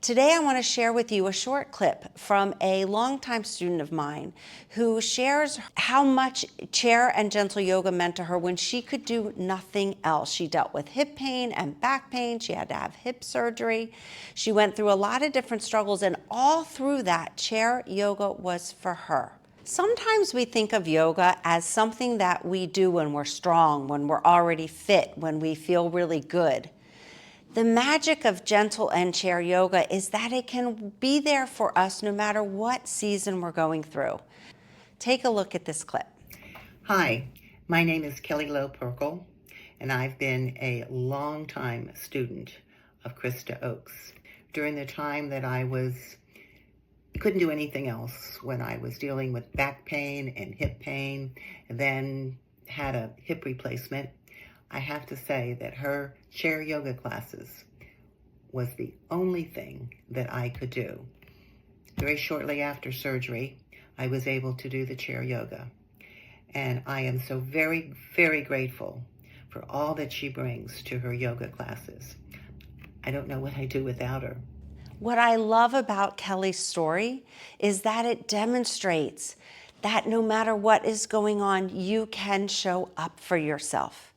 Today I want to share with you a short clip from a longtime student of mine who shares how much chair and gentle yoga meant to her when she could do nothing else. She dealt with hip pain and back pain. She had to have hip surgery. She went through a lot of different struggles, and all through that, chair yoga was for her. Sometimes we think of yoga as something that we do when we're strong, when we're already fit, when we feel really good. The magic of gentle and chair yoga is that it can be there for us no matter what season we're going through. Take a look at this clip. Hi, my name is Kelly Lowe Perkle, and I've been a longtime student of Krista Oakes. During the time that I couldn't do anything else, when I was dealing with back pain and hip pain, and then had a hip replacement, I have to say that her chair yoga classes was the only thing that I could do. Very shortly after surgery, I was able to do the chair yoga. And I am so very, very grateful for all that she brings to her yoga classes. I don't know what I'd do without her. What I love about Kelly's story is that it demonstrates that no matter what is going on, you can show up for yourself.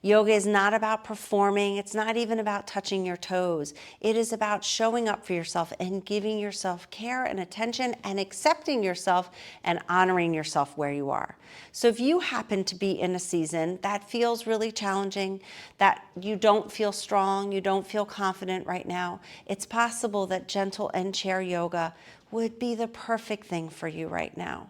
Yoga is not about performing. It's not even about touching your toes. It is about showing up for yourself and giving yourself care and attention and accepting yourself and honoring yourself where you are. So if you happen to be in a season that feels really challenging, that you don't feel strong, you don't feel confident right now, it's possible that gentle and chair yoga would be the perfect thing for you right now.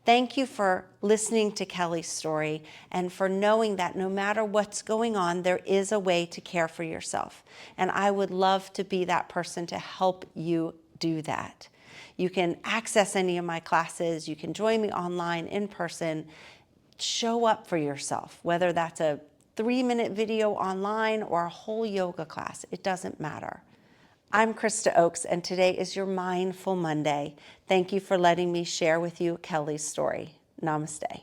Thank you for listening to Kelly's story and for knowing that no matter what's going on, there is a way to care for yourself. And I would love to be that person to help you do that. You can access any of my classes. You can join me online, in person. Show up for yourself, whether that's a 3-minute video online or a whole yoga class. It doesn't matter. I'm Krista Oakes, and today is your Mindful Monday. Thank you for letting me share with you Kelly's story. Namaste.